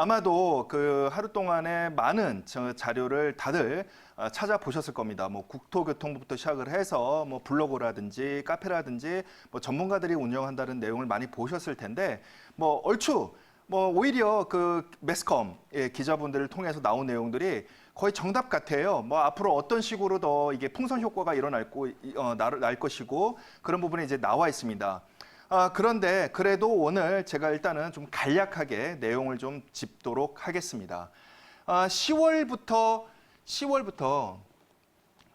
아마도 그 하루 동안에 많은 자료를 다들 찾아보셨을 겁니다. 뭐 국토교통부터 시작을 해서 뭐 블로그라든지 카페라든지 뭐 전문가들이 운영한다는 내용을 많이 보셨을 텐데 뭐 얼추 뭐 오히려 그 매스컴 기자분들을 통해서 나온 내용들이 거의 정답 같아요. 뭐 앞으로 어떤 식으로 더 이게 풍선 효과가 날 것이고 그런 부분이 이제 나와 있습니다. 그런데 그래도 오늘 제가 일단은 좀 간략하게 내용을 좀 짚도록 하겠습니다. 10월부터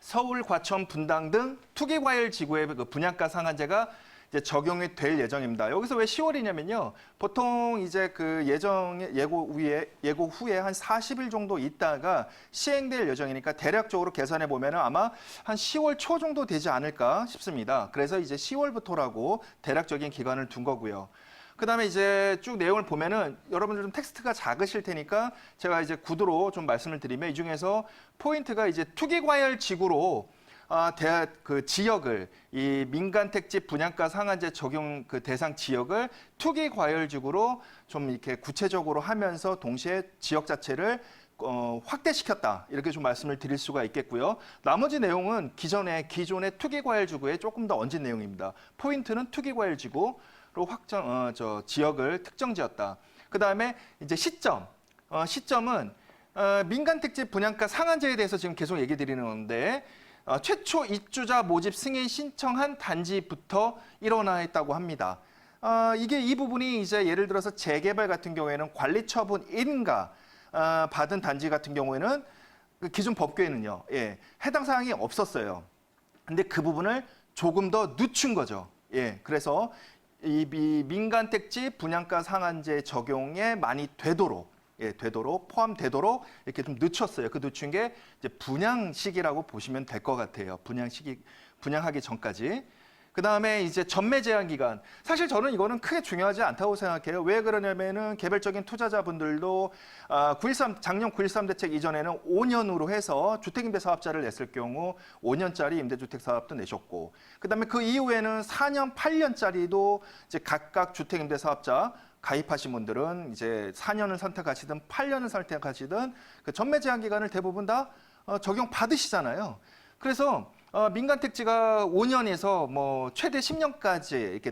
서울, 과천, 분당 등 투기과열 지구의 그 분양가 상한제가 이제 적용이 될 예정입니다. 여기서 왜 10월이냐면요. 보통 이제 그 예고 후에 한 40일 정도 있다가 시행될 예정이니까 대략적으로 계산해 보면은 아마 한 10월 초 정도 되지 않을까 싶습니다. 그래서 이제 10월부터라고 대략적인 기간을 둔 거고요. 그다음에 이제 쭉 내용을 보면은 여러분들 좀 텍스트가 작으실 테니까 제가 이제 구두로 좀 말씀을 드리면 이 중에서 포인트가 이제 투기과열 지구로 그 지역을 이 민간 택지 분양가 상한제 적용 그 대상 지역을 투기 과열지구로 좀 이렇게 구체적으로 하면서 동시에 지역 자체를 확대시켰다 이렇게 좀 말씀을 드릴 수가 있겠고요. 나머지 내용은 기존의 투기 과열지구에 조금 더 얹은 내용입니다. 포인트는 투기 과열지구로 지역을 특정지었다. 그 다음에 이제 시점은 민간 택지 분양가 상한제에 대해서 지금 계속 얘기 드리는 건데. 최초 입주자 모집 승인 신청한 단지부터 일어나 있다고 합니다. 이게 이 부분이 이제 예를 들어서 재개발 같은 경우에는 관리 처분 인가 받은 단지 같은 경우에는 그 기존 법규에는요, 해당 사항이 없었어요. 근데 그 부분을 조금 더 늦춘 거죠. 그래서 이 민간 택지 분양가 상한제 적용에 많이 되도록 포함되도록 이렇게 좀 늦췄어요. 그 늦춘 게 이제 분양 시기라고 보시면 될 것 같아요. 분양하기 전까지. 그 다음에 이제 전매 제한 기간. 사실 저는 이거는 크게 중요하지 않다고 생각해요. 왜 그러냐면은 개별적인 투자자분들도 작년 9.13 대책 이전에는 5년으로 해서 주택임대 사업자를 냈을 경우 5년짜리 임대주택 사업도 내셨고, 그 다음에 그 이후에는 4년, 8년짜리도 이제 각각 주택임대 사업자 가입하신 분들은 이제 4년을 선택하시든 8년을 선택하시든 그 전매 제한 기간을 대부분 다 적용 받으시잖아요. 그래서 민간 택지가 5년에서 뭐 최대 10년까지 이렇게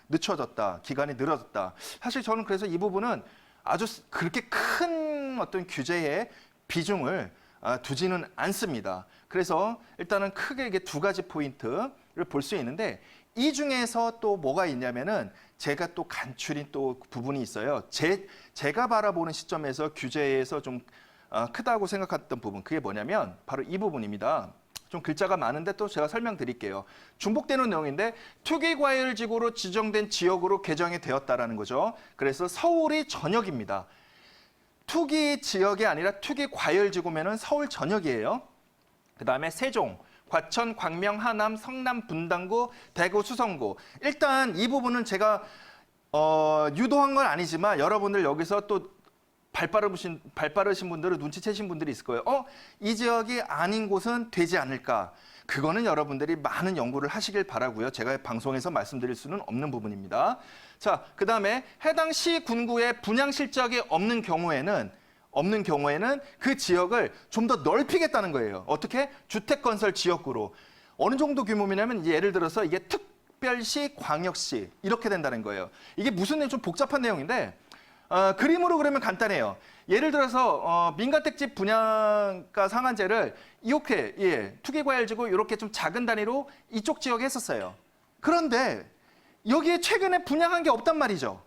늦춰졌다, 기간이 늘어졌다. 사실 저는 그래서 이 부분은 아주 그렇게 큰 어떤 규제의 비중을 두지는 않습니다. 그래서 일단은 크게 이게 두 가지 포인트를 볼 수 있는데 이 중에서 또 뭐가 있냐면은 제가 또 간추린 또 부분이 있어요. 제가 바라보는 시점에서 규제에서 좀 크다고 생각했던 부분, 그게 뭐냐면 바로 이 부분입니다. 좀 글자가 많은데 또 제가 설명드릴게요. 중복되는 내용인데 투기과열지구로 지정된 지역으로 개정이 되었다라는 거죠. 그래서 서울이 전역입니다. 투기 지역이 아니라 투기과열지구면은 서울 전역이에요. 그 다음에 세종, 과천, 광명, 하남, 성남, 분당구, 대구, 수성구. 일단 이 부분은 제가 유도한 건 아니지만 여러분들 여기서 또 발 빠르신 분들은 눈치채신 분들이 있을 거예요. 이 지역이 아닌 곳은 되지 않을까. 그거는 여러분들이 많은 연구를 하시길 바라고요. 제가 방송에서 말씀드릴 수는 없는 부분입니다. 자, 그 다음에 해당 시 군구에 분양 실적이 없는 경우에는 그 지역을 좀 더 넓히겠다는 거예요. 어떻게? 주택건설 지역구로. 어느 정도 규모냐면 예를 들어서 이게 특별시, 광역시 이렇게 된다는 거예요. 이게 무슨 내용, 좀 복잡한 내용인데 그림으로 그리면 간단해요. 예를 들어서 민간택지 분양가 상한제를 이렇게 투기과열지구 이렇게 좀 작은 단위로 이쪽 지역에 했었어요. 그런데 여기에 최근에 분양한 게 없단 말이죠.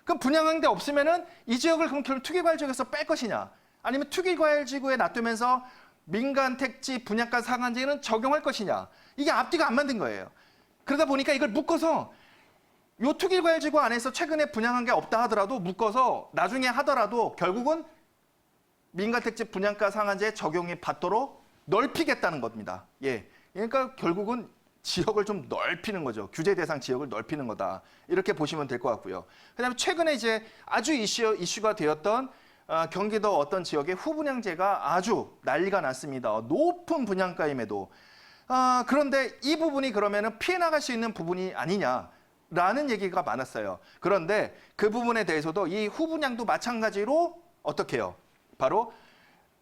그럼 분양한 게 없으면은 이 지역을 그럼 결국 투기과열지구에서 뺄 것이냐? 아니면 투기과열지구에 놔두면서 민간택지 분양가 상한제는 적용할 것이냐? 이게 앞뒤가 안 맞는 거예요. 그러다 보니까 이걸 묶어서 요 투기과열지구 안에서 최근에 분양한 게 없다 하더라도 묶어서 나중에 하더라도 결국은 민간택지 분양가 상한제 적용이 받도록 넓히겠다는 겁니다. 그러니까 결국은 지역을 좀 넓히는 거죠. 규제 대상 지역을 넓히는 거다. 이렇게 보시면 될 것 같고요. 그다음에 최근에 이제 아주 이슈가 되었던 경기도 어떤 지역의 후분양제가 아주 난리가 났습니다. 높은 분양가임에도. 그런데 이 부분이 그러면은 피해 나갈 수 있는 부분이 아니냐. 라는 얘기가 많았어요. 그런데 그 부분에 대해서도 이 후분양도 마찬가지로 어떻게 해요? 바로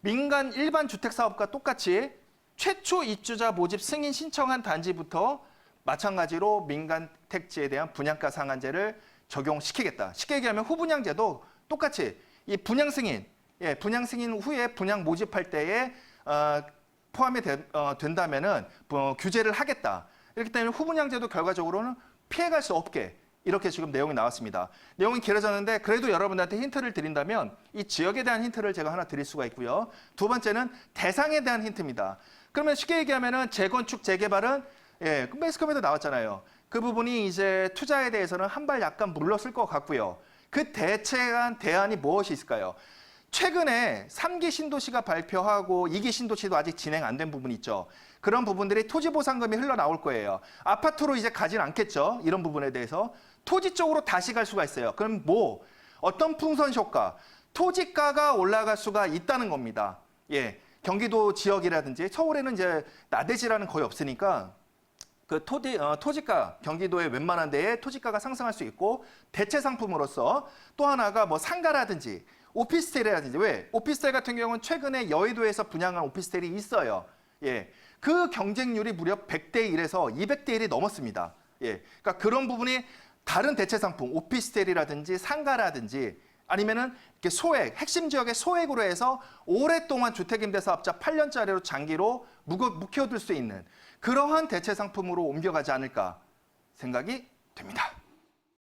민간 일반 주택사업과 똑같이 최초 입주자 모집 승인 신청한 단지부터 마찬가지로 민간 택지에 대한 분양가 상한제를 적용시키겠다. 쉽게 얘기하면 후분양제도 똑같이 이 분양 승인, 분양 승인 후에 분양 모집할 때에 포함이 된다면은 규제를 하겠다. 이렇기 때문에 후분양제도 결과적으로는 피해갈 수 없게 이렇게 지금 내용이 나왔습니다. 내용이 길어졌는데 그래도 여러분들한테 힌트를 드린다면 이 지역에 대한 힌트를 제가 하나 드릴 수가 있고요. 두 번째는 대상에 대한 힌트입니다. 그러면 쉽게 얘기하면은 재건축, 재개발은 매스컴에도 나왔잖아요. 그 부분이 이제 투자에 대해서는 한 발 약간 물렀을 것 같고요. 그 대체한 대안이 무엇이 있을까요? 최근에 3기 신도시가 발표하고 2기 신도시도 아직 진행 안 된 부분이 있죠. 그런 부분들이 토지보상금이 흘러나올 거예요. 아파트로 이제 가진 않겠죠. 이런 부분에 대해서. 토지 쪽으로 다시 갈 수가 있어요. 그럼 어떤 풍선 효과, 토지가가 올라갈 수가 있다는 겁니다. 경기도 지역이라든지 서울에는 이제 나대지라는 거의 없으니까 그 토지가 경기도의 웬만한 데에 토지가가 상승할 수 있고 대체 상품으로서 또 하나가 뭐 상가라든지 오피스텔이라든지 오피스텔 같은 경우는 최근에 여의도에서 분양한 오피스텔이 있어요. 그 경쟁률이 무려 100대 1에서 200대 1이 넘었습니다. 그러니까 그런 부분이 다른 대체 상품, 오피스텔이라든지 상가라든지 아니면은 이렇게 소액, 핵심 지역의 소액으로 해서 오랫동안 주택임대사업자 8년짜리로 장기로 묵혀둘 수 있는 그러한 대체 상품으로 옮겨가지 않을까 생각이 됩니다.